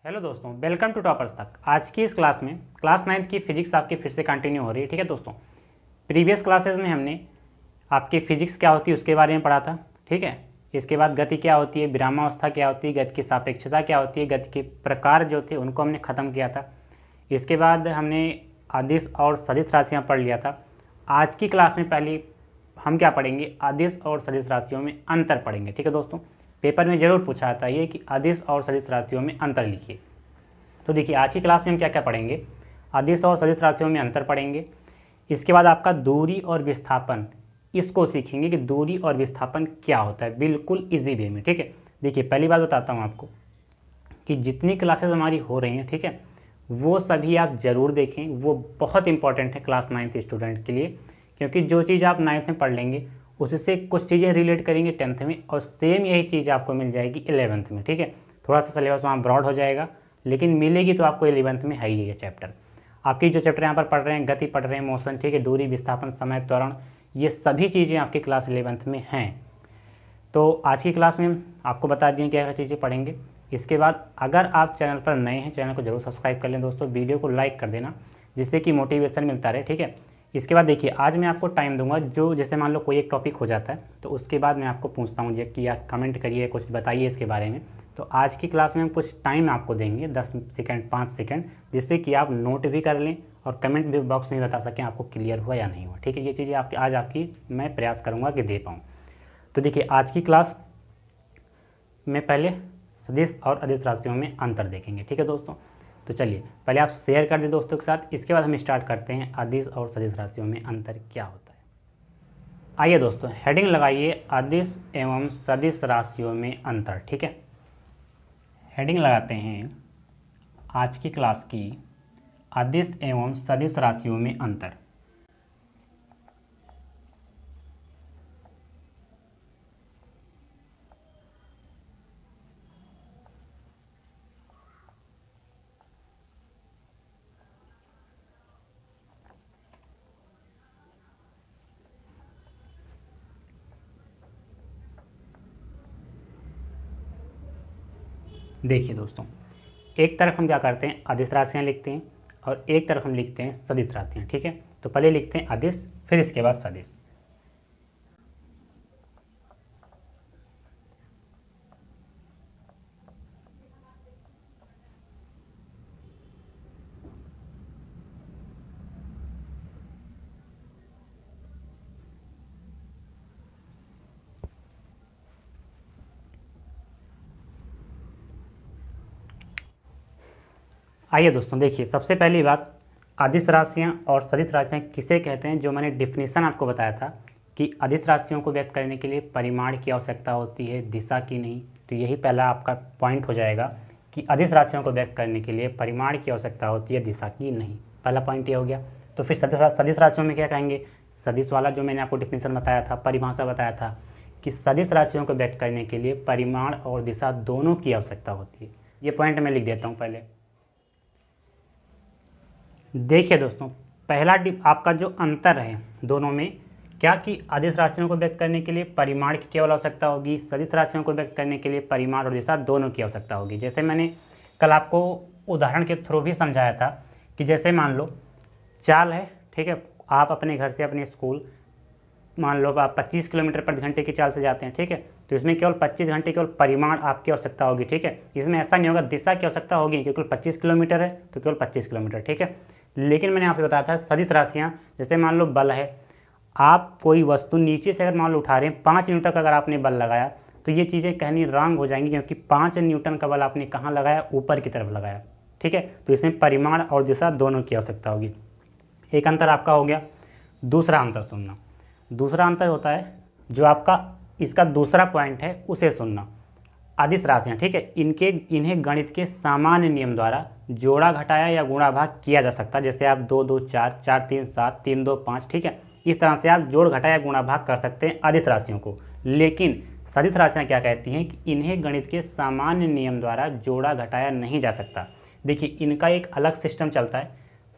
Hello दोस्तों, welcome to toppers तक। आज की इस क्लास में क्लास 9th की फिजिक्स आपकी फिर से कंटिन्यू हो रही है। ठीक है दोस्तों, प्रीवियस क्लासेस में हमने आपकी फिजिक्स क्या होती है उसके बारे में पढ़ा था। ठीक है, इसके बाद गति क्या होती है, विरामावस्था क्या होती है, गति की सापेक्षता क्या होती है, गति के प्रकार जो थे उनको हमने ख़त्म किया था। इसके बाद हमने अदिश और सदिश राशियाँ पढ़ लिया था। आज की क्लास में पहले हम क्या पढ़ेंगे, अदिश और सदिश राशियों में अंतर पढ़ेंगे। ठीक है दोस्तों, पेपर में ज़रूर पूछा जाता है कि अदिश और सदिश राशियों में अंतर लिखिए। तो देखिए आज की क्लास में हम क्या क्या पढ़ेंगे, अदिश और सदिश राशियों में अंतर पढ़ेंगे। इसके बाद आपका दूरी और विस्थापन, इसको सीखेंगे कि दूरी और विस्थापन क्या होता है, बिल्कुल इजी वे में। ठीक है, देखिए पहली बात बताता हूँ आपको कि जितनी क्लासेस हमारी हो रही हैं, ठीक है, वो सभी आप ज़रूर देखें। वो बहुत इंपॉर्टेंट है क्लास 9th स्टूडेंट के लिए, क्योंकि जो चीज़ आप 9th में पढ़ लेंगे उससे कुछ चीज़ें रिलेट करेंगे 10th में, और सेम यही चीज़ आपको मिल जाएगी 11th में। ठीक है, थोड़ा सा सिलेबस वहाँ ब्रॉड हो जाएगा, लेकिन मिलेगी तो आपको 11th में है ही ये चैप्टर। आपकी जो चैप्टर यहाँ पर पढ़ रहे हैं, गति पढ़ रहे हैं, मोशन, ठीक है, दूरी, विस्थापन, समय, त्वरण, ये सभी चीज़ें आपकी क्लास 11th में हैं। तो आज की क्लास में आपको बता दिए क्या क्या चीज़ें पढ़ेंगे। इसके बाद अगर आप चैनल पर नए हैं, चैनल को जरूर सब्सक्राइब कर लें दोस्तों, वीडियो को लाइक कर देना जिससे कि मोटिवेशन मिलता रहे। ठीक है, इसके बाद देखिए आज मैं आपको टाइम दूंगा, जो जैसे मान लो कोई एक टॉपिक हो जाता है तो उसके बाद मैं आपको पूछता हूँ कि आप कमेंट करिए, कुछ बताइए इसके बारे में। तो आज की क्लास में हम कुछ टाइम आपको देंगे, 10 सेकंड, 5 सेकंड, जिससे कि आप नोट भी कर लें और कमेंट भी बॉक्स में बता सकें आपको क्लियर हुआ या नहीं हुआ। ठीक है, ये चीज़ें आपकी आज आपकी मैं प्रयास करूँगा कि दे पाऊँ। तो देखिए आज की क्लास में पहले सदिश और अदिश राशियों में अंतर देखेंगे। ठीक है दोस्तों, तो चलिए पहले आप शेयर कर दें दोस्तों के साथ, इसके बाद हम स्टार्ट करते हैं अदिश और सदिश राशियों में अंतर क्या होता है। आइए दोस्तों हेडिंग लगाइए, अदिश एवं सदिश राशियों में अंतर। ठीक है, हेडिंग लगाते हैं आज की क्लास की, अदिश एवं सदिश राशियों में अंतर। देखिए दोस्तों, एक तरफ हम क्या करते हैं, अदिश राशियाँ लिखते हैं और एक तरफ हम लिखते हैं सदिश राशियाँ। ठीक है, तो पहले लिखते हैं अदिश, फिर इसके बाद सदिश। आइए दोस्तों देखिए, सबसे पहली बात, अदिश राशियाँ और सदिश राशियाँ किसे कहते हैं, जो मैंने डिफिनीसन आपको बताया था कि अदिश राशियों को व्यक्त करने के लिए परिमाण की आवश्यकता होती है, दिशा की नहीं। तो यही पहला आपका पॉइंट हो जाएगा कि अदिश राशियों को व्यक्त करने के लिए परिमाण की आवश्यकता होती है, दिशा की नहीं। पहला पॉइंट ये हो गया। तो फिर सदिश राशियों में क्या कहेंगे, सदिश वाला जो मैंने आपको डिफिनीसन बताया था, परिभाषा बताया था कि सदिश राशियों को व्यक्त करने के लिए परिमाण और दिशा दोनों की आवश्यकता होती है। ये पॉइंट मैं लिख देता हूँ पहले। देखिए दोस्तों, पहला आपका जो अंतर है दोनों में, क्या कि अदिश राशियों को व्यक्त करने के लिए परिमाण की केवल आवश्यकता होगी, सदिश राशियों को व्यक्त करने के लिए परिमाण और दिशा दोनों की आवश्यकता होगी। जैसे मैंने कल आपको उदाहरण के थ्रू भी समझाया था कि जैसे मान लो चाल है, ठीक है, आप अपने घर से अपने स्कूल मान लो आप 25 किलोमीटर प्रति घंटे की चाल से जाते हैं। ठीक है, तो इसमें केवल 25 घंटे केवल परिमाण आपकी आवश्यकता होगी। ठीक है, इसमें ऐसा नहीं होगा दिशा की आवश्यकता होगी, क्योंकि 25 किलोमीटर है तो केवल 25 किलोमीटर। ठीक है, लेकिन मैंने आपसे बताया था सदिश राशियाँ, जैसे मान लो बल है, आप कोई वस्तु नीचे से अगर मान लो उठा रहे हैं, 5 न्यूटन का अगर आपने बल लगाया तो ये चीज़ें कहनी रॉन्ग हो जाएंगी, क्योंकि 5 न्यूटन का बल आपने कहाँ लगाया, ऊपर की तरफ लगाया। ठीक है, तो इसमें परिमाण और दिशा दोनों की आवश्यकता होगी। एक अंतर आपका हो गया। दूसरा अंतर सुनना, दूसरा अंतर होता है जो आपका इसका दूसरा पॉइंट है उसे सुनना। अदिश राशियाँ, ठीक है, इन्हें गणित के सामान्य नियम द्वारा जोड़ा, घटाया या गुणा भाग किया जा सकता है। जैसे आप 2 2 4, 4 3 7, 3 2 5, ठीक है, इस तरह से आप जोड़, घटाया या गुणा भाग कर सकते हैं अदिश राशियों को। लेकिन सदिश राशियाँ क्या कहती हैं कि इन्हें गणित के सामान्य नियम द्वारा जोड़ा, घटाया नहीं जा सकता। देखिए इनका एक अलग सिस्टम चलता है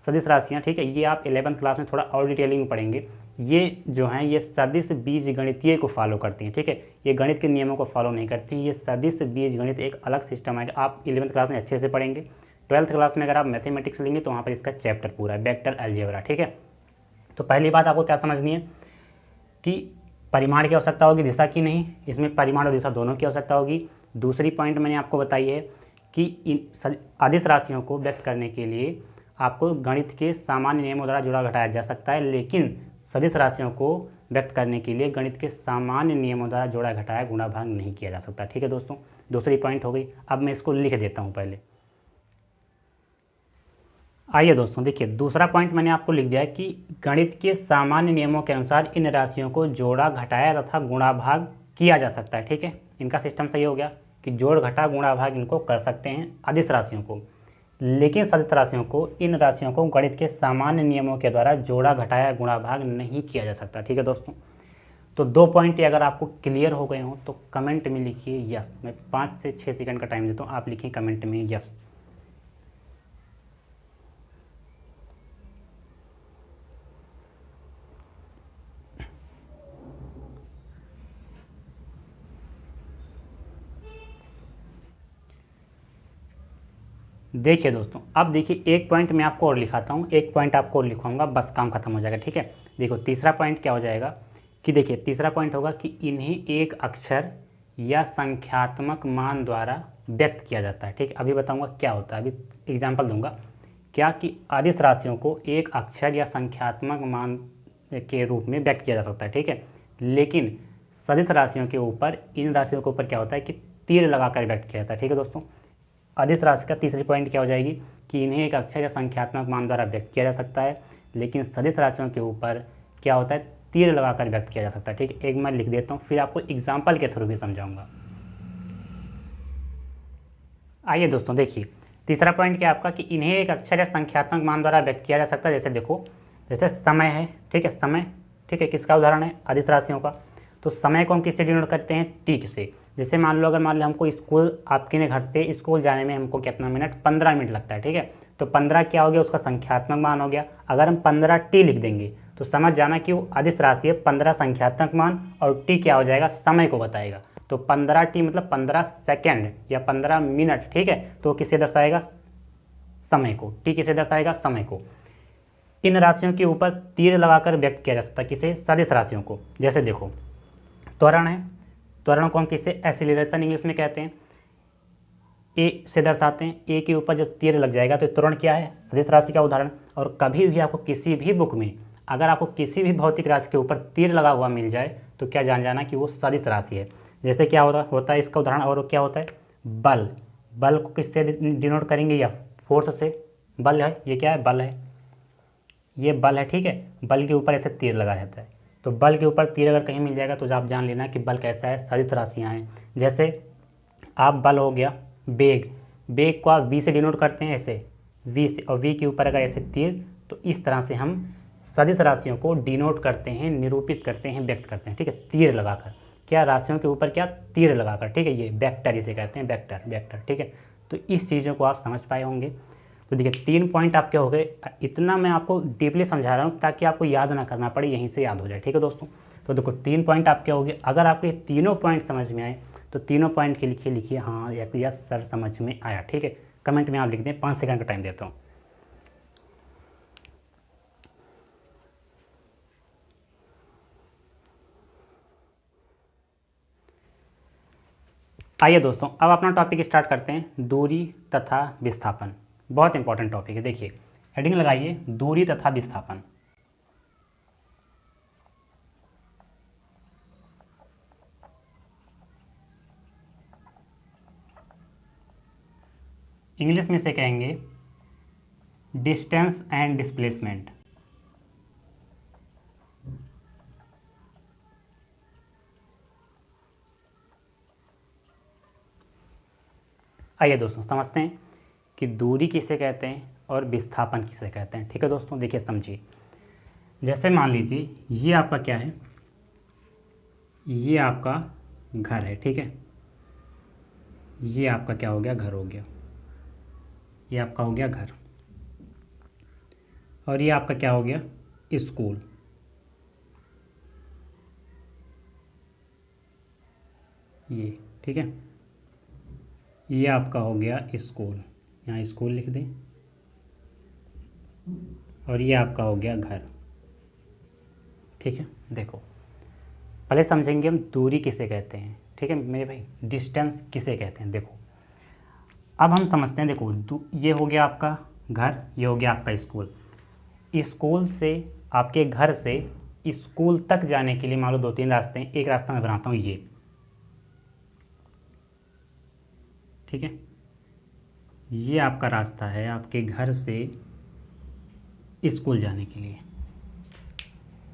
सदिश राशियाँ। ठीक है, ये आप 11th क्लास में थोड़ा और डिटेलिंग में पढ़ेंगे। ये जो हैं ये सदिश बीजगणितीय को फॉलो करती हैं, ठीक है। ये गणित के नियमों को फॉलो नहीं करती, ये सदिश बीजगणित एक अलग सिस्टम है। आप 11th क्लास में अच्छे से पढ़ेंगे। 12th क्लास में अगर आप मैथमेटिक्स लेंगे तो वहाँ पर इसका चैप्टर पूरा है, वेक्टर अलजेब्रा, ठीक है। तो पहली बात आपको क्या समझनी है कि परिमाण की आवश्यकता होगी, दिशा की नहीं। इसमें परिमाण और दिशा दोनों की आवश्यकता होगी। दूसरी पॉइंट मैंने आपको बताई है कि इन अदिश राशियों को व्यक्त करने के लिए आपको गणित के सामान्य नियमों द्वारा जोड़ा घटाया जा सकता है, लेकिन सदिश राशियों को व्यक्त करने के लिए गणित के सामान्य नियमों द्वारा जोड़ा घटाया गुणा भाग नहीं किया जा सकता, ठीक है दोस्तों। दूसरी पॉइंट हो गई। अब मैं इसको लिख देता हूँ पहले। आइए दोस्तों देखिए, दूसरा पॉइंट मैंने आपको लिख दिया है कि गणित के सामान्य नियमों के अनुसार इन राशियों को जोड़ा घटाया तथा गुणा भाग किया जा सकता है, ठीक है। इनका सिस्टम सही हो गया कि जोड़ घटा गुणा भाग इनको कर सकते हैं अदिश राशियों को, लेकिन सदिश राशियों को, इन राशियों को गणित के सामान्य नियमों के द्वारा जोड़ा घटाया गुणा भाग नहीं किया जा सकता, ठीक है दोस्तों। तो 2 पॉइंट अगर आपको क्लियर हो गए हों तो कमेंट में लिखिए यस। मैं 5 से 6 सेकंड का टाइम देता हूँ, आप लिखिए कमेंट में यस। देखिए दोस्तों, अब देखिए एक पॉइंट मैं आपको और लिखाता हूँ, एक पॉइंट आपको और लिखवाऊंगा, बस काम खत्म हो जाएगा, ठीक है। देखो तीसरा पॉइंट क्या हो जाएगा कि देखिए तीसरा पॉइंट होगा कि इन्हें एक अक्षर या संख्यात्मक मान द्वारा व्यक्त किया जाता है, ठीक है। अभी बताऊंगा क्या होता है, अभी एग्जाम्पल दूंगा क्या कि अदिश राशियों को एक अक्षर या संख्यात्मक मान के रूप में व्यक्त किया जा सकता है, ठीक है। लेकिन सदिश राशियों के ऊपर, इन राशियों के ऊपर क्या होता है कि तीर लगाकर व्यक्त किया जाता है, ठीक है दोस्तों। अदिश राशि का तीसरी पॉइंट क्या हो जाएगी कि इन्हें एक अक्षर या संख्यात्मक मान द्वारा व्यक्त किया जा सकता है, लेकिन सदिश राशियों के ऊपर क्या होता है, तीर लगाकर व्यक्त किया जा सकता है, ठीक है। एक मैं लिख देता हूँ, फिर आपको एग्जाम्पल के थ्रू भी समझाऊंगा। आइए दोस्तों देखिए, तीसरा पॉइंट क्या आपका कि इन्हें एक अक्षर या संख्यात्मक मान द्वारा व्यक्त किया जा सकता है। जैसे देखो, जैसे समय है, ठीक है, समय, ठीक है, किसका उदाहरण है, अदिश राशियों का। तो समय को हम किससे डिनोट करते हैं, टी से। जैसे मान लो, अगर मान लो हमको स्कूल, आपके ने घर से स्कूल जाने में हमको कितना मिनट, 15 मिनट लगता है, ठीक है। तो 15 क्या हो गया, उसका संख्यात्मक मान हो गया। अगर हम 15 टी लिख देंगे तो समझ जाना कि वो अदिश राशि है, 15 संख्यात्मक मान और टी क्या हो जाएगा, समय को बताएगा। तो 15 टी मतलब 15 सेकेंड या 15 मिनट, ठीक है। तो किससे दर्शाएगा, समय को। टी किसे दर्शाएगा, समय को। इन राशियों के ऊपर तीर लगाकर व्यक्त किया जा सकता है, किसे, सदिश राशियों को। जैसे देखो, त्वरण है, त्वरण को हम किससे, एक्सीलरेशन इंग्लिश में कहते हैं, ए से दर्शाते हैं। ए के ऊपर जब तीर लग जाएगा तो त्वरण क्या है, सदिश राशि का उदाहरण। और कभी भी आपको किसी भी बुक में अगर आपको किसी भी भौतिक राशि के ऊपर तीर लगा हुआ मिल जाए तो क्या जान जाना कि वो सदिश राशि है। जैसे क्या होता है इसका उदाहरण, और क्या होता है, बल। बल को किससे डिनोट करेंगे, या फोर्स से। बल है, ये क्या है, बल है, ये बल है, ठीक है। बल के ऊपर ऐसे तीर लगा रहता है, तो बल के ऊपर तीर अगर कहीं मिल जाएगा तो आप जान लेना कि बल कैसा है, सदिश राशियाँ हैं। जैसे आप बल हो गया वेग, वेग को आप वी से डिनोट करते हैं, ऐसे वी से, और वी के ऊपर अगर ऐसे तीर, तो इस तरह से हम सदिश राशियों को डिनोट करते हैं, निरूपित करते हैं, व्यक्त करते हैं, ठीक है, तीर लगाकर। क्या, राशियों के ऊपर क्या, तीर लगाकर, ठीक है। ये वेक्टर इसे कहते हैं, वेक्टर, वेक्टर, ठीक है। तो इस चीज़ों को आप समझ पाए होंगे। तो देखिए 3 पॉइंट आपके हो गए। इतना मैं आपको डीपली समझा रहा हूँ ताकि आपको याद ना करना पड़े, यहीं से याद हो जाए, ठीक है दोस्तों। तो देखो 3 पॉइंट आपके हो गए। अगर आपके तीनों पॉइंट समझ में आए तो तीनों पॉइंट के लिखिए हाँ या यस सर समझ में आया, ठीक है। कमेंट में आप लिख दें, 5 सेकंड का टाइम देता हूँ। आइए दोस्तों, अब अपना टॉपिक स्टार्ट करते हैं, दूरी तथा विस्थापन। बहुत इंपॉर्टेंट टॉपिक है। देखिए हेडिंग लगाइए, दूरी तथा विस्थापन। इंग्लिश में से कहेंगे डिस्टेंस एंड डिस्प्लेसमेंट। आइए दोस्तों समझते हैं कि दूरी किसे कहते हैं और विस्थापन किसे कहते हैं, ठीक है दोस्तों। देखिए समझिए, जैसे मान लीजिए ये आपका क्या है, ये आपका घर है, ठीक है। ये आपका क्या हो गया, घर हो गया, ये आपका हो गया घर। और ये आपका क्या हो गया, स्कूल। ये, ठीक है। ये आपका हो गया स्कूल, यहाँ स्कूल लिख दें, और ये आपका हो गया घर, ठीक है। देखो पहले समझेंगे हम दूरी किसे कहते हैं, ठीक है मेरे भाई, डिस्टेंस किसे कहते हैं। देखो अब हम समझते हैं, देखो ये हो गया आपका घर, ये हो गया आपका स्कूल। स्कूल से, आपके घर से स्कूल तक जाने के लिए मान लो 2-3 रास्ते हैं, एक रास्ता मैं बनाता हूँ ये, ठीक है। ये आपका रास्ता है आपके घर से स्कूल जाने के लिए।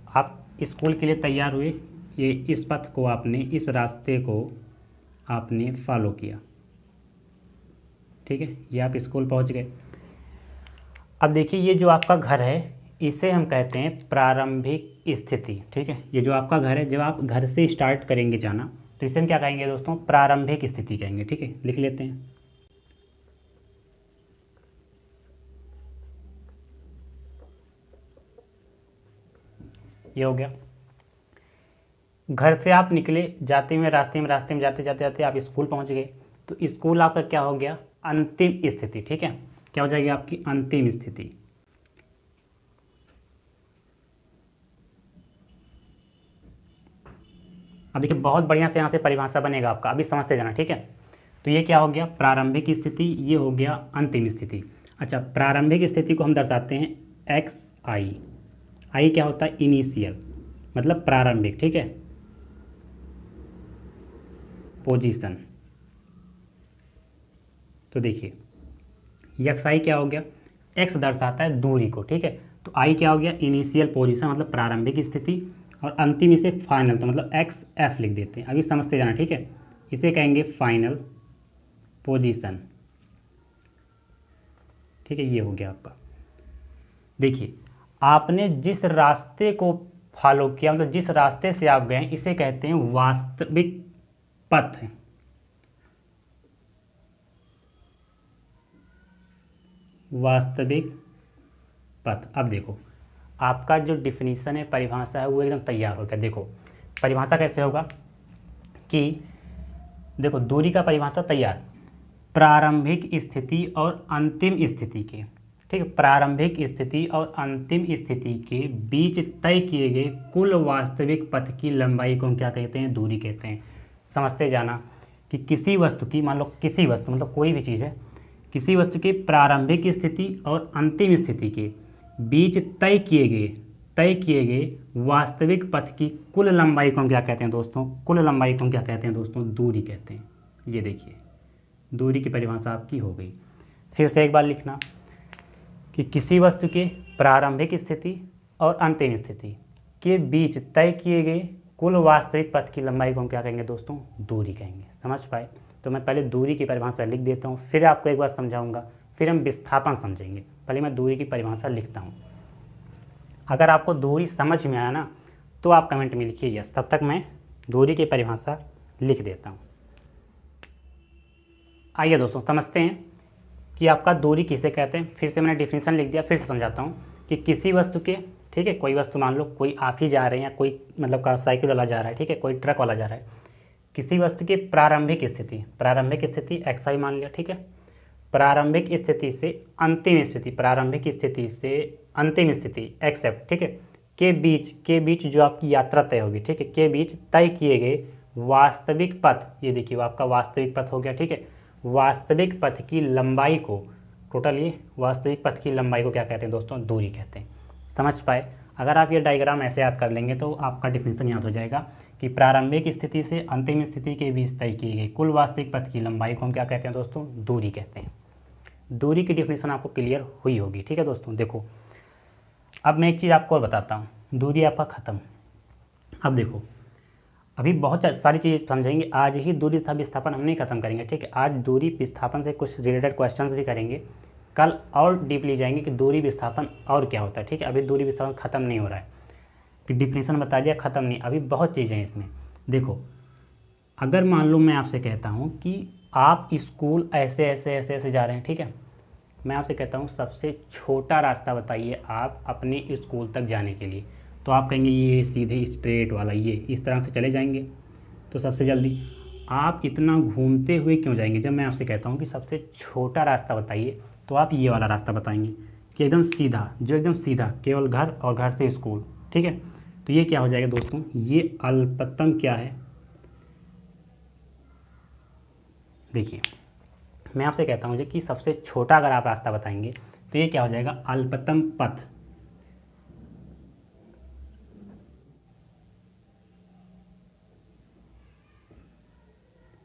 आप स्कूल के लिए तैयार हुए, ये इस पथ को आपने, इस रास्ते को आपने फॉलो किया, ठीक है। ये आप स्कूल पहुंच गए। अब देखिए ये जो आपका घर है इसे हम कहते हैं प्रारंभिक स्थिति, ठीक है। ये जो आपका घर है, जब आप घर से स्टार्ट करेंगे जाना तो इसे हम क्या कहेंगे दोस्तों, प्रारंभिक स्थिति कहेंगे, ठीक है। लिख लेते हैं, ये हो गया। घर से आप निकले, जाते हुए रास्ते में जाते जाते आप स्कूल पहुंच गए, तो स्कूल आपका क्या हो गया, अंतिम स्थिति, ठीक है। क्या हो जाएगी आपकी अंतिम स्थिति। अब देखिए बहुत बढ़िया से यहाँ से परिभाषा बनेगा आपका, अभी समझते जाना, ठीक है। तो ये क्या हो गया, प्रारंभिक स्थिति, ये हो गया अंतिम स्थिति। अच्छा, प्रारंभिक स्थिति को हम दर्शाते हैं एक्स आई। आई क्या होता है, इनिशियल, मतलब प्रारंभिक, ठीक है, पोजीशन। तो देखिए एक्स आई क्या हो गया, एक्स दर्शाता है दूरी को, ठीक है। तो आई क्या हो गया, इनिशियल पोजीशन मतलब प्रारंभिक स्थिति, और अंतिम इसे फाइनल, तो मतलब एक्स एफ लिख देते हैं, अभी समझते जाना, ठीक है। इसे कहेंगे फाइनल पोजीशन, ठीक है। ये हो गया आपका। देखिए आपने जिस रास्ते को फॉलो किया, मतलब जिस रास्ते से आप गए, इसे कहते हैं वास्तविक पथ। वास्तविक पथ। अब देखो आपका जो डिफिनीशन है, परिभाषा है, वो एकदम तैयार हो गया। देखो परिभाषा कैसे होगा कि देखो दूरी का परिभाषा तैयार, प्रारंभिक स्थिति और अंतिम स्थिति के, ठीक है, प्रारंभिक स्थिति और अंतिम स्थिति के बीच तय किए गए कुल वास्तविक पथ की लंबाई को हम क्या कहते हैं, दूरी कहते हैं। समझते जाना कि किसी वस्तु की, मान लो किसी वस्तु मतलब कोई भी चीज़ है, किसी वस्तु की प्रारंभिक स्थिति और अंतिम स्थिति के बीच तय किए गए वास्तविक पथ की कुल लंबाई को हम क्या कहते हैं दोस्तों, कुल लंबाई को हम क्या कहते हैं दोस्तों, दूरी कहते हैं। ये देखिए दूरी की परिभाषा आपकी हो गई। फिर से एक बार लिखना कि किसी वस्तु के प्रारंभिक स्थिति और अंतिम स्थिति के बीच तय किए गए कुल वास्तविक पथ की लंबाई को हम क्या कहेंगे दोस्तों, दूरी कहेंगे। समझ पाए? तो मैं पहले दूरी की परिभाषा लिख देता हूँ, फिर आपको एक बार समझाऊंगा, फिर हम विस्थापन समझेंगे। पहले मैं दूरी की परिभाषा लिखता हूँ। अगर आपको दूरी समझ में आया ना तो आप कमेंट में लिखिए यस, तब तक मैं दूरी की परिभाषा लिख देता हूँ। आइए दोस्तों समझते हैं कि आपका दूरी किसे कहते हैं। फिर से मैंने डिफिनीशन लिख दिया, फिर से समझाता हूँ कि किसी वस्तु के, ठीक है, कोई वस्तु मान लो कोई आप ही जा रहे हैं या कोई मतलब का साइकिल वाला जा रहा है, ठीक है, कोई ट्रक वाला जा रहा है, किसी वस्तु की प्रारंभिक स्थिति एक्स आई मान लिया, ठीक है, प्रारंभिक स्थिति से अंतिम स्थिति, प्रारंभिक स्थिति से अंतिम स्थिति एक्स एफ, ठीक है, के बीच जो आपकी यात्रा तय होगी, ठीक है, के बीच तय किए गए वास्तविक पथ, ये देखिए वो आपका वास्तविक पथ हो गया, ठीक है। वास्तविक पथ की लंबाई को, टोटल ये वास्तविक पथ की लंबाई को क्या कहते हैं दोस्तों, दूरी कहते हैं। समझ पाए? अगर आप ये डायग्राम ऐसे याद कर लेंगे तो आपका डिफिनीशन याद हो जाएगा कि प्रारंभिक स्थिति से अंतिम स्थिति के बीच तय की गई कुल वास्तविक पथ की लंबाई को हम क्या कहते हैं दोस्तों, दूरी कहते हैं। दूरी की डिफिनीशन आपको क्लियर हुई होगी, ठीक है दोस्तों। देखो अब मैं एक चीज़ आपको और बताता हूँ, दूरी आपका ख़त्म। अब देखो अभी बहुत सारी चीज़ें समझेंगे, आज ही दूरी तथा विस्थापन हम नहीं खत्म करेंगे, ठीक है। आज दूरी विस्थापन से कुछ रिलेटेड क्वेश्चंस भी करेंगे, कल और डीपली जाएंगे कि दूरी विस्थापन और क्या होता है, ठीक है। अभी दूरी विस्थापन खत्म नहीं हो रहा है कि डिफिनीशन बता दिया, ख़त्म नहीं, अभी बहुत चीज़ें हैं इसमें। देखो अगर मान लो मैं आपसे कहता हूँ कि आप स्कूल ऐसे ऐसे ऐसे ऐसे जा रहे हैं, ठीक है, मैं आपसे कहता हूँ सबसे छोटा रास्ता बताइए आप अपने स्कूल तक जाने के लिए, तो आप कहेंगे ये सीधे स्ट्रेट वाला, ये इस तरह से चले जाएंगे तो सबसे जल्दी। आप इतना घूमते हुए क्यों जाएंगे? जब मैं आपसे कहता हूँ कि सबसे छोटा रास्ता बताइए, तो आप ये वाला रास्ता बताएंगे कि एकदम सीधा, जो एकदम सीधा, केवल घर और घर से स्कूल। ठीक है, तो ये क्या हो जाएगा दोस्तों? ये अल्पतम क्या है? देखिए, मैं आपसे कहता हूँ कि सबसे छोटा अगर आप रास्ता बताएंगे तो ये क्या हो जाएगा? अल्पतम पथ।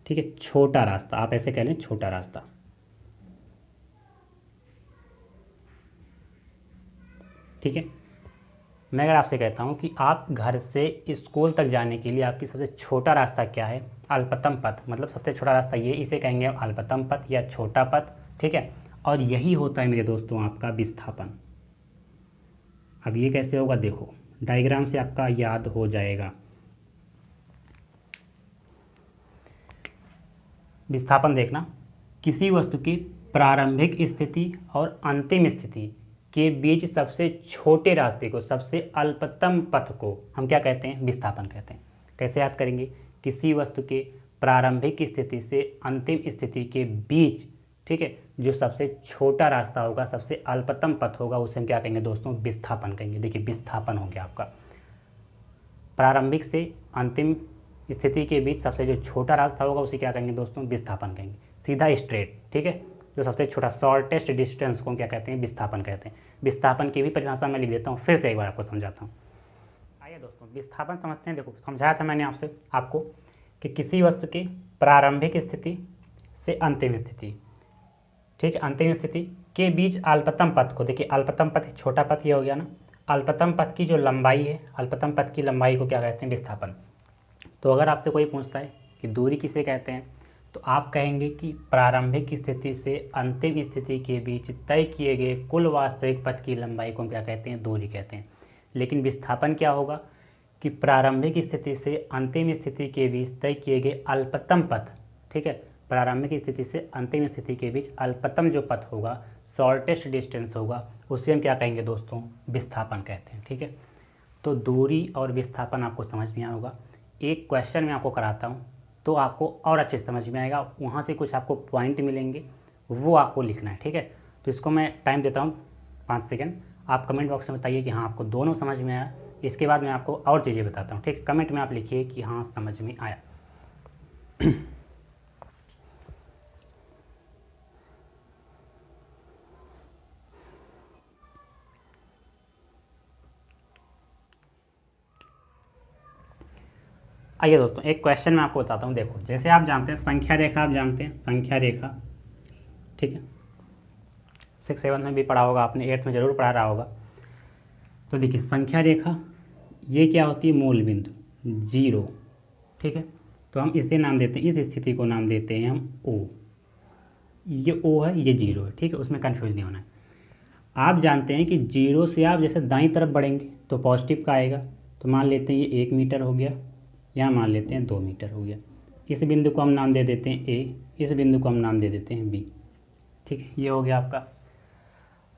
ठीक है, छोटा रास्ता, आप ऐसे कह लें, छोटा रास्ता। ठीक है, मैं अगर आपसे कहता हूँ कि आप घर से स्कूल तक जाने के लिए आपकी सबसे छोटा रास्ता क्या है? अल्पतम पथ, मतलब सबसे छोटा रास्ता ये, इसे कहेंगे हम अल्पतम पथ या छोटा पथ। ठीक है, और यही होता है मेरे दोस्तों आपका विस्थापन। अब ये कैसे होगा? देखो, डायग्राम से आपका याद हो जाएगा। विस्थापन देखना, किसी वस्तु की प्रारंभिक स्थिति और अंतिम स्थिति के बीच सबसे छोटे रास्ते को, सबसे अल्पतम पथ को हम क्या कहते हैं? विस्थापन कहते हैं। कैसे याद करेंगे? किसी वस्तु के प्रारंभिक स्थिति से अंतिम स्थिति के बीच, ठीक है, जो सबसे छोटा रास्ता होगा, सबसे अल्पतम पथ होगा, उसे हम क्या कहेंगे दोस्तों? विस्थापन कहेंगे। देखिए, विस्थापन हो गया आपका प्रारंभिक से अंतिम स्थिति के बीच सबसे जो छोटा रास्ता होगा उसे क्या कहेंगे दोस्तों? विस्थापन कहेंगे। सीधा स्ट्रेट, ठीक है, जो सबसे छोटा शॉर्टेस्ट डिस्टेंस को क्या कहते हैं? विस्थापन कहते हैं। विस्थापन की भी परिभाषा मैं लिख देता हूँ, फिर से एक बार आपको समझाता हूँ। आइए दोस्तों, विस्थापन समझते हैं। देखो, समझाया था मैंने आपको कि किसी वस्तु की प्रारंभिक स्थिति से अंतिम स्थिति, ठीक है, अंतिम स्थिति के बीच अल्पतम पथ को, देखिए अल्पतम पथ, छोटा पथ ये हो गया ना, अल्पतम पथ की जो लंबाई है, अल्पतम पथ की लंबाई को क्या कहते हैं? विस्थापन। तो अगर आपसे कोई पूछता है कि दूरी किसे कहते हैं, तो आप कहेंगे कि प्रारंभिक स्थिति से अंतिम स्थिति के बीच तय किए गए कुल वास्तविक पथ की लंबाई को हम क्या कहते हैं? दूरी कहते हैं। लेकिन विस्थापन क्या होगा कि प्रारंभिक स्थिति से अंतिम स्थिति के बीच तय किए गए अल्पतम पथ, ठीक है, प्रारंभिक स्थिति से अंतिम स्थिति के बीच अल्पतम जो पथ होगा, शॉर्टेस्ट डिस्टेंस होगा, उसे हम क्या कहेंगे दोस्तों? विस्थापन कहते हैं। ठीक है, तो दूरी और विस्थापन आपको समझ में आया होगा। एक क्वेश्चन मैं आपको कराता हूँ तो आपको और अच्छे से समझ में आएगा, वहाँ से कुछ आपको पॉइंट मिलेंगे, वो आपको लिखना है। ठीक है, तो इसको मैं टाइम देता हूँ 5 सेकंड। आप कमेंट बॉक्स में बताइए कि हाँ आपको दोनों समझ में आया। इसके बाद मैं आपको और चीज़ें बताता हूँ। ठीक है, कमेंट में आप लिखिए कि हाँ समझ में आया। आइए दोस्तों, एक क्वेश्चन मैं आपको बताता हूँ। देखो, जैसे आप जानते हैं संख्या रेखा, आप जानते हैं संख्या रेखा, ठीक है, 6-7 में भी पढ़ा होगा आपने, 8 में ज़रूर पढ़ा रहा होगा। तो देखिए, संख्या रेखा ये क्या होती है? मूल बिंदु, 0। ठीक है, तो हम इसे नाम देते हैं, इस स्थिति को नाम देते हैं हम O। ये O है, ये 0 है। ठीक है, उसमें कन्फ्यूज नहीं होना है। आप जानते हैं कि 0 से आप जैसे दाईं तरफ बढ़ेंगे तो पॉजिटिव का आएगा। तो मान लेते हैं ये 1 मीटर हो गया, यहाँ मान लेते हैं 2 मीटर हो गया। इस बिंदु को हम नाम दे देते हैं A, इस बिंदु को हम नाम दे देते हैं B। ठीक है, ये हो गया आपका।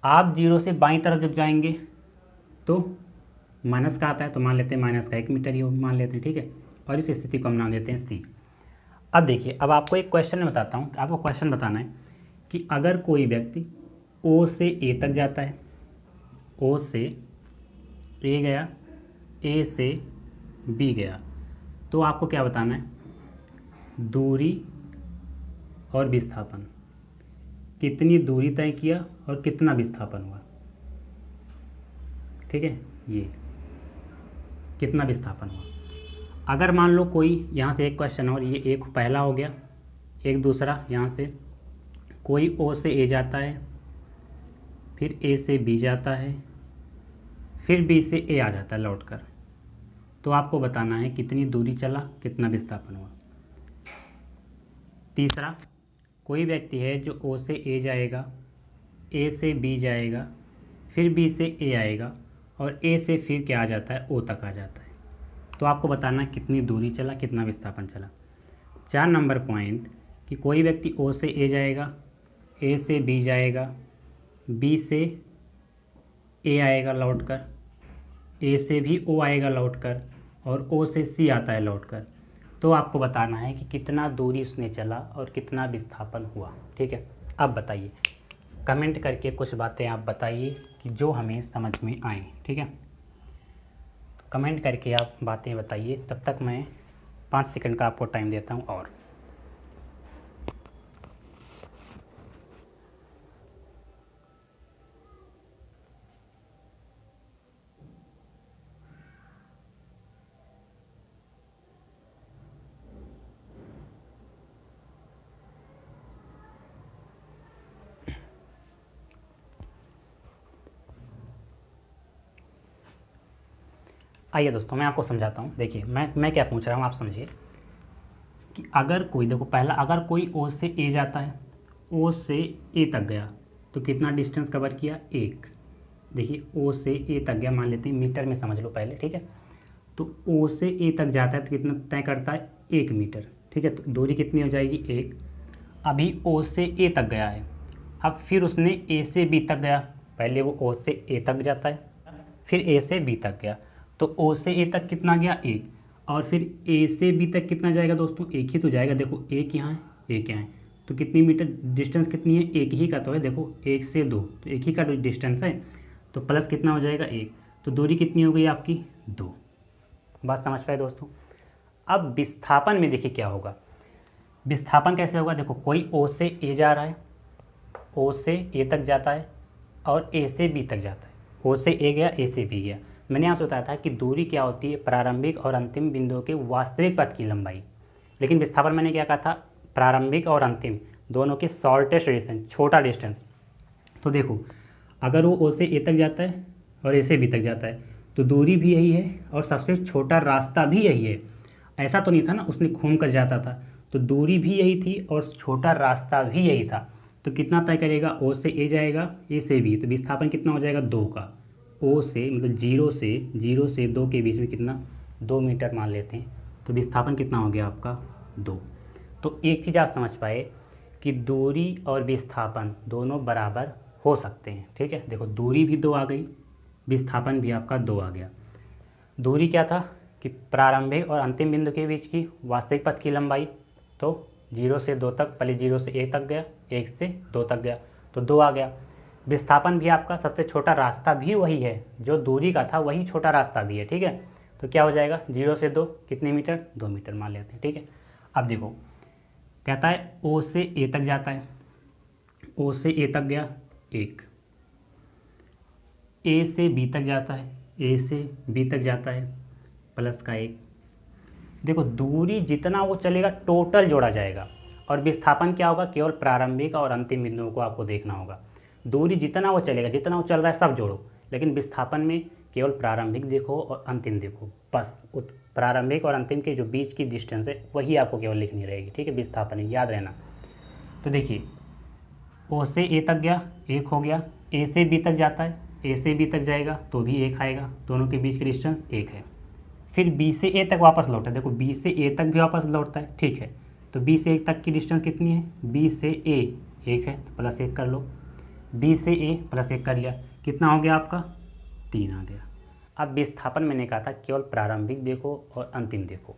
आप 0 से बाईं तरफ जब जाएंगे तो माइनस का आता है, तो मान लेते हैं माइनस का 1 मीटर ही मान लेते हैं। ठीक है, और इस स्थिति को हम नाम देते हैं C। अब देखिए, अब आपको एक क्वेश्चन में बताता हूँ, आपको क्वेश्चन बताना है कि अगर कोई व्यक्ति O से A तक जाता है, O से A गया, A से B गया, तो आपको क्या बताना है? दूरी और विस्थापन, कितनी दूरी तय किया और कितना विस्थापन हुआ। ठीक है, ये कितना विस्थापन हुआ। अगर मान लो कोई यहाँ से एक क्वेश्चन और, ये एक पहला हो गया, एक दूसरा, यहाँ से कोई O से A जाता है, फिर A से B जाता है, फिर B से A आ जाता है लौट कर, तो आपको बताना है कितनी दूरी चला, कितना विस्थापन हुआ। तीसरा, कोई व्यक्ति है जो O से A जाएगा, A से B जाएगा, फिर B से A आएगा, और A से फिर क्या आ जाता है? O तक आ जाता है, तो आपको बताना है कितनी दूरी चला, कितना विस्थापन चला। 4 नंबर पॉइंट कि कोई व्यक्ति O से A जाएगा, A से B जाएगा, B से A आएगा लौट कर, A से भी O आएगा लौट कर, और O से C आता है लौट कर, तो आपको बताना है कि कितना दूरी उसने चला और कितना विस्थापन हुआ। ठीक है, अब बताइए, कमेंट करके कुछ बातें आप बताइए कि जो हमें समझ में आए। ठीक है, कमेंट करके आप बातें बताइए, तब तक मैं 5 सेकंड का आपको टाइम देता हूँ। और आइए दोस्तों, मैं आपको समझाता हूँ। देखिए, मैं क्या पूछ रहा हूँ, आप समझिए कि अगर कोई, देखो पहला, अगर कोई ओ से ए जाता है, ओ से ए तक गया तो कितना डिस्टेंस कवर किया, 1। देखिए, ओ से ए तक गया, मान लेते हैं मीटर में समझ लो पहले। ठीक है, तो ओ से ए तक जाता है तो कितना तय करता है, 1 मीटर। ठीक है, तो दूरी कितनी हो जाएगी, 1। अभी ओ से ए तक गया है, अब फिर उसने ए से बी तक गया। पहले वो ओ से ए तक जाता है, फिर ए से बी तक गया, तो ओ से ए तक कितना गया, 1। और फिर ए से बी तक कितना जाएगा दोस्तों, 1 ही तो जाएगा। देखो 1 यहाँ है, 1 यहाँ है, तो कितनी मीटर डिस्टेंस कितनी है, 1 ही का तो है। देखो 1 से 2, तो 1 ही का डिस्टेंस है, तो प्लस कितना हो जाएगा, 1। तो दूरी कितनी हो गई आपकी, 2। बात समझ पाए दोस्तों। अब विस्थापन में देखिए क्या होगा, विस्थापन कैसे होगा। देखो, कोई ओ से ए जा रहा है, ओ से ए तक जाता है और ए से बी तक जाता है। ओ से ए गया, ए से बी गया। मैंने आपसे बताया था कि दूरी क्या होती है, प्रारंभिक और अंतिम बिंदुओं के वास्तविक पथ की लंबाई। लेकिन विस्थापन मैंने क्या कहा था, प्रारंभिक और अंतिम दोनों के शॉर्टेस्ट डिस्टेंस, छोटा डिस्टेंस। तो देखो, अगर वो ओ से ए तक जाता है और ए से बी तक जाता है तो दूरी भी यही है और सबसे छोटा रास्ता भी यही है। ऐसा तो नहीं था ना उसने घूम कर जाता था, तो दूरी भी यही थी और छोटा रास्ता भी यही था। तो कितना तय करेगा, ओ से ए जाएगा, ए से बी, तो विस्थापन कितना हो जाएगा, 2 का। ओ से मतलब जीरो से 2 के बीच में कितना, 2 मीटर मान लेते हैं, तो विस्थापन कितना हो गया आपका, 2। तो एक चीज़ आप समझ पाए कि दूरी और विस्थापन दोनों बराबर हो सकते हैं। ठीक है, देखो दूरी भी 2 आ गई, विस्थापन भी आपका 2 आ गया। दूरी क्या था कि प्रारंभिक और अंतिम बिंदु के बीच की वास्तविक पथ की लंबाई, तो 0 से 2 तक, पहले 0 से 1 तक गया, 1 से 2 तक गया, तो 2 आ गया। विस्थापन भी आपका सबसे छोटा रास्ता भी वही है, जो दूरी का था वही छोटा रास्ता भी है। ठीक है, तो क्या हो जाएगा, 0 से 2 कितने मीटर, 2 मीटर मान लेते हैं। ठीक है, अब देखो कहता है ओ से ए तक जाता है, ओ से ए तक गया 1, ए से बी तक जाता है, ए से बी तक जाता है प्लस का 1। देखो दूरी जितना वो चलेगा टोटल जोड़ा जाएगा, और विस्थापन क्या होगा, केवल प्रारंभिक और अंतिम बिंदुओं को आपको देखना होगा। दूरी जितना वो चलेगा, जितना वो चल रहा है सब जोड़ो, लेकिन विस्थापन में केवल प्रारंभिक देखो और अंतिम देखो, बस प्रारंभिक और अंतिम के जो बीच की डिस्टेंस है वही आपको केवल लिखनी रहेगी। ठीक है, विस्थापन है, याद रहना। तो देखिए ओ से ए तक गया, 1 हो गया, ए से बी तक जाता है, ए से बी तक जाएगा तो भी 1 आएगा, दोनों के बीच की डिस्टेंस 1 है। फिर बी से ए तक वापस लौटा है, देखो बी से ए तक भी वापस लौटता है। ठीक है, तो बी से ए तक की डिस्टेंस कितनी है, बी से ए 1 है, तो प्लस 1 कर लो, बी से ए प्लस 1 कर लिया, कितना हो गया आपका, 3 आ गया। अब विस्थापन मैंने कहा था केवल प्रारंभिक देखो और अंतिम देखो।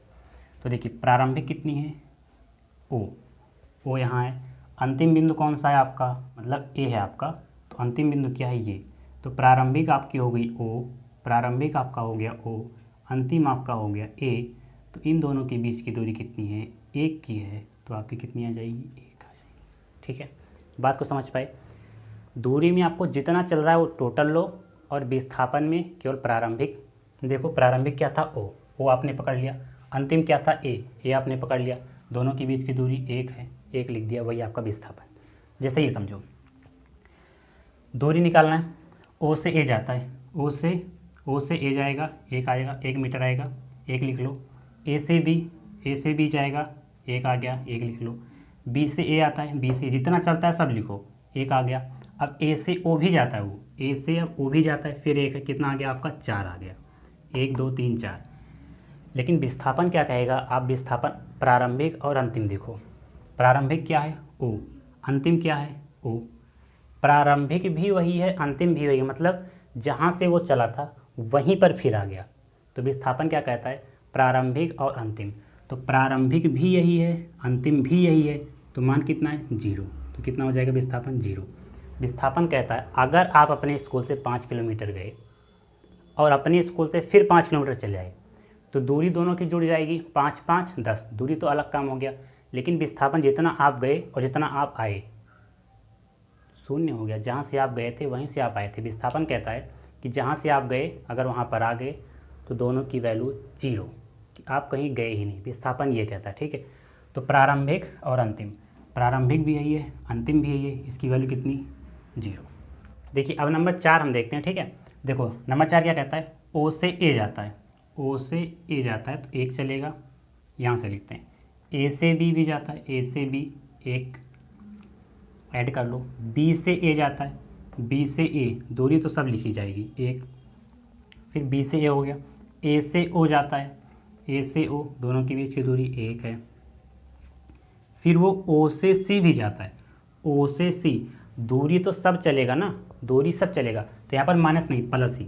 तो देखिए प्रारंभिक कितनी है, ओ यहाँ है, अंतिम बिंदु कौन सा है आपका, मतलब ए है आपका, तो अंतिम बिंदु क्या है, ये। तो प्रारंभिक आपकी हो गई ओ, प्रारंभिक आपका हो गया ओ, अंतिम आपका हो गया ए, तो इन दोनों के बीच की दूरी कितनी है, 1 की है, तो आपकी कितनी आ जाएगी, 1 आ जाएगी। ठीक है, बात को समझ पाए। दूरी में आपको जितना चल रहा है वो टोटल लो, और विस्थापन में केवल प्रारंभिक देखो, प्रारंभिक क्या था, ओ आपने पकड़ लिया, अंतिम क्या था, ए आपने पकड़ लिया, दोनों के बीच की दूरी 1 है, 1 लिख दिया, वही आपका विस्थापन। जैसे ये समझो, दूरी निकालना है, ओ से ए जाता है, ओ से ए जाएगा, 1 आएगा, 1 मीटर आएगा, 1 लिख लो। ए से बी जाएगा, 1 आ गया, 1 लिख लो। बी से ए आता है, बी से जितना चलता है सब लिखो, 1 आ गया। अब ए से ओ भी जाता है, वो ए से अब ओ भी जाता है, फिर 1 कितना आ गया आपका, 4 आ गया, 1 2 3 4। लेकिन विस्थापन क्या कहेगा, आप विस्थापन प्रारंभिक और अंतिम देखो, प्रारंभिक क्या है, ओ, अंतिम क्या है, ओ। प्रारंभिक भी वही है, अंतिम भी वही है, मतलब जहाँ से वो चला था वहीं पर फिर आ गया। तो विस्थापन क्या कहता है, प्रारंभिक और अंतिम तो प्रारंभिक भी यही है, अंतिम भी यही है, तो मान कितना है 0। तो कितना हो जाएगा विस्थापन 0। विस्थापन कहता है अगर आप अपने स्कूल से 5 किलोमीटर गए और अपने स्कूल से फिर 5 किलोमीटर चले आए तो दूरी दोनों की जुड़ जाएगी, 5 5 10, दूरी तो अलग काम हो गया, लेकिन विस्थापन जितना आप गए और जितना आप आए शून्य हो गया। जहाँ से आप गए थे वहीं से आप आए थे। विस्थापन कहता है कि जहाँ से आप गए अगर वहाँ पर आ गए तो दोनों की वैल्यू 0, कि आप कहीं गए ही नहीं। विस्थापन ये कहता है, ठीक है। तो प्रारंभिक और अंतिम, प्रारंभिक भी यही है, अंतिम भी यही है, इसकी वैल्यू कितनी 0। देखिए अब नंबर 4 हम देखते हैं, ठीक है। देखो नंबर 4 क्या कहता है, ओ से ए जाता है, ओ से ए जाता है तो 1 चलेगा, यहाँ से लिखते हैं। ए से बी भी जाता है, ए से बी 1 ऐड कर लो। बी से ए जाता है, बी से ए दूरी तो सब लिखी जाएगी 1, फिर बी से ए हो गया। ए से ओ जाता है, ए से ओ दोनों के बीच की दूरी 1 है। फिर वो ओ से सी भी जाता है, ओ से सी दूरी तो सब चलेगा ना, दूरी सब चलेगा, तो यहाँ पर माइनस नहीं प्लस ही,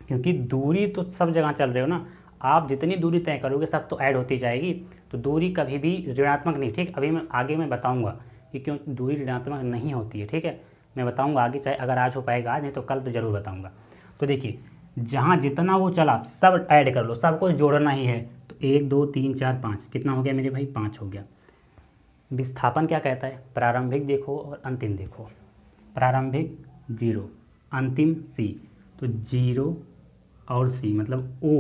क्योंकि दूरी तो सब जगह चल रहे हो ना, आप जितनी दूरी तय करोगे सब तो ऐड होती जाएगी, तो दूरी कभी भी ऋणात्मक नहीं, ठीक। अभी मैं आगे मैं बताऊंगा कि क्यों दूरी ऋणात्मक नहीं होती है, ठीक है। मैं बताऊंगा आगे, चाहे अगर आज हो पाएगा आज, नहीं तो कल तो ज़रूर बताऊंगा। तो देखिए जहाँ जितना वो चला सब ऐड कर लो, सबको जोड़ना ही है, तो 1 2 3 4 5 कितना हो गया मेरे भाई, 5 हो गया। विस्थापन क्या कहता है, प्रारंभिक देखो और अंतिम देखो। प्रारंभिक 0, अंतिम C, तो 0 और C मतलब O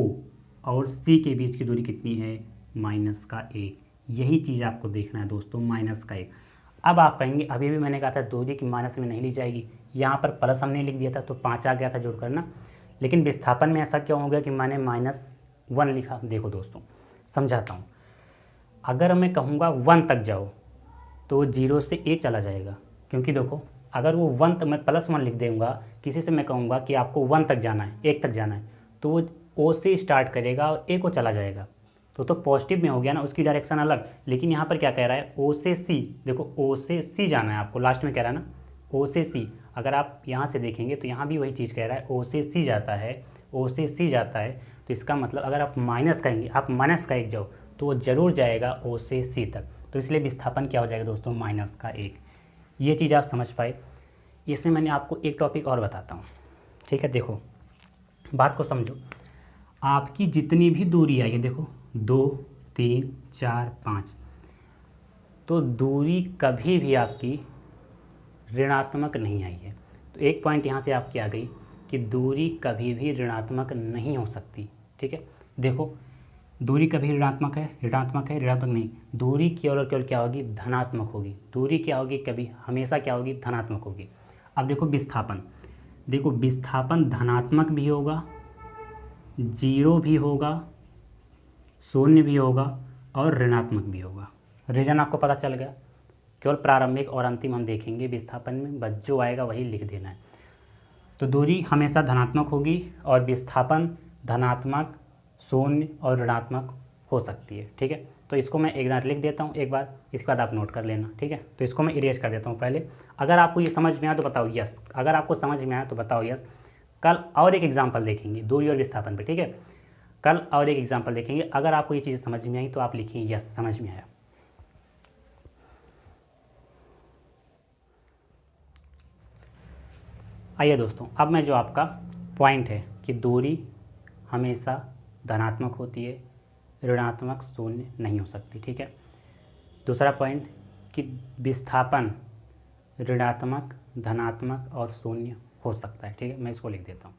और C के बीच की दूरी कितनी है, -1। यही चीज़ आपको देखना है दोस्तों, -1। अब आप कहेंगे अभी भी मैंने कहा था दूरी की माइनस में नहीं ली जाएगी, यहाँ पर प्लस हमने लिख दिया था तो 5 आ गया था जोड़ करना, लेकिन विस्थापन में ऐसा क्यों हो गया कि मैंने -1 लिखा। देखो दोस्तों समझाता हूँ, अगर मैं कहूँगा 1 तक जाओ तो 0 से A चला जाएगा, क्योंकि देखो अगर वो 1 तक मैं +1 लिख दूँगा, किसी से मैं कहूँगा कि आपको 1 तक जाना है, 1 तक जाना है, तो वो O से स्टार्ट करेगा और A को चला जाएगा, तो पॉजिटिव में हो गया ना, उसकी डायरेक्शन अलग। लेकिन यहाँ पर क्या कह रहा है, O से C, देखो O से C जाना है आपको, लास्ट में कह रहा है ना O से C। अगर आप यहाँ से देखेंगे तो यहाँ भी वही चीज़ कह रहा है, O से C जाता है, O से C जाता है, तो इसका मतलब अगर आप माइनस कहेंगे, आप -1 जाओ तो वो ज़रूर जाएगा O से C तक, तो इसलिए विस्थापन क्या हो जाएगा दोस्तों, -1। ये चीज़ आप समझ पाए। इसमें मैंने आपको एक टॉपिक और बताता हूँ, ठीक है। देखो बात को समझो, आपकी जितनी भी दूरी आई है, देखो 2 3 4 5, तो दूरी कभी भी आपकी ऋणात्मक नहीं आई है। तो एक पॉइंट यहाँ से आपकी आ गई कि दूरी कभी भी ऋणात्मक नहीं हो सकती, ठीक है। देखो दूरी कभी ऋणात्मक है, ऋणात्मक है, ऋणात्मक नहीं, दूरी केवल और केवल क्या होगी, धनात्मक होगी। दूरी क्या होगी, कभी हमेशा क्या होगी, धनात्मक होगी। अब देखो विस्थापन, देखो विस्थापन धनात्मक भी होगा, 0 भी होगा, 0 भी होगा और ऋणात्मक भी होगा। रीजन आपको पता चल गया। केवल प्रारंभिक और अंतिम हम देखेंगे, विस्थापन में बस जो आएगा वही लिख देना है। तो दूरी हमेशा धनात्मक होगी और विस्थापन धनात्मक, 0 और ऋणात्मक हो सकती है, ठीक है। तो इसको मैं एक बार लिख देता हूँ एक बार, इसके बाद आप नोट कर लेना, ठीक है। तो इसको मैं इरेज कर देता हूँ पहले। अगर आपको ये समझ में आया तो बताओ यस, अगर आपको समझ में आया तो बताओ यस। कल और एक एग्जाम्पल देखेंगे दूरी और विस्थापन पे, ठीक है। कल और एक एग्जाम्पल देखेंगे, अगर आपको ये चीज़ समझ में आई तो आप लिखिए यस समझ में आया। आइए दोस्तों, अब मैं जो आपका पॉइंट है कि दूरी हमेशा धनात्मक होती है, ऋणात्मक 0 नहीं हो सकती, ठीक है। दूसरा पॉइंट कि विस्थापन ऋणात्मक, धनात्मक और 0 हो सकता है, ठीक है। मैं इसको लिख देता हूँ।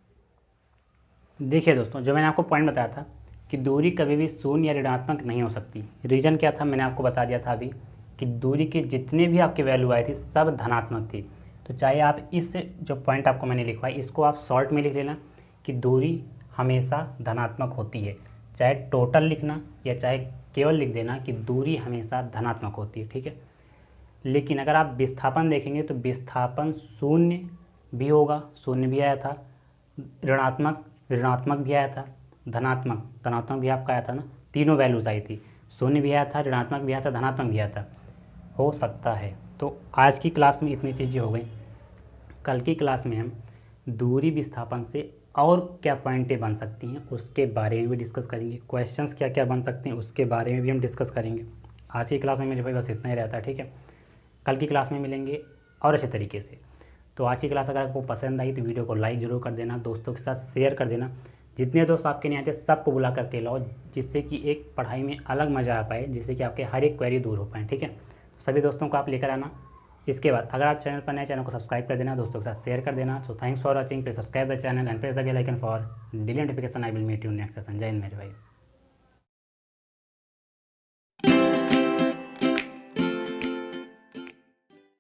देखिए दोस्तों, जो मैंने आपको पॉइंट बताया था कि दूरी कभी भी 0 या ऋणात्मक नहीं हो सकती, रीज़न क्या था मैंने आपको बता दिया था अभी, कि दूरी के जितने भी आपके वैल्यू आई थी सब धनात्मक थी। तो चाहे आप इस जो पॉइंट आपको मैंने लिखवाई इसको आप शॉर्ट में लिख लेना कि दूरी हमेशा धनात्मक होती है, चाहे टोटल लिखना या चाहे केवल लिख देना कि दूरी हमेशा धनात्मक होती है, ठीक है। लेकिन अगर आप विस्थापन देखेंगे तो विस्थापन 0 भी होगा, 0 भी आया था, ऋणात्मक भी आया था, धनात्मक भी आपका आया था ना, तीनों वैल्यूज़ आई थी, 0 भी आया था, ऋणात्मक भी आया था, धनात्मक भी आया था, हो सकता है। तो आज की क्लास में इतनी चीज़ें हो गई। कल की क्लास में हम दूरी विस्थापन से और क्या पॉइंटें बन सकती हैं उसके बारे में भी डिस्कस करेंगे, क्वेश्चंस क्या क्या बन सकते हैं उसके बारे में भी हम डिस्कस करेंगे। आज की क्लास में मेरे भाई बस इतना ही रहता है, ठीक है। कल की क्लास में मिलेंगे और अच्छे तरीके से। तो आज की क्लास अगर आपको पसंद आई तो वीडियो को लाइक ज़रूर कर देना, दोस्तों के साथ शेयर कर देना, जितने दोस्त आपके नहीं आते सबको बुला करके लाओ, जिससे कि एक पढ़ाई में अलग मज़ा आ पाए, जिससे कि आपके हर एक क्वेरी दूर हो पाए, ठीक है। तो सभी दोस्तों को आप लेकर आना। इसके बाद अगर आप चैनल पर नए, चैनल को सब्सक्राइब कर देना, दोस्तों के साथ शेयर कर देना। So thanks for watching, please subscribe the channel and press the bell icon for daily notification. I will meet you next session. जय हिंद मेरे भाई।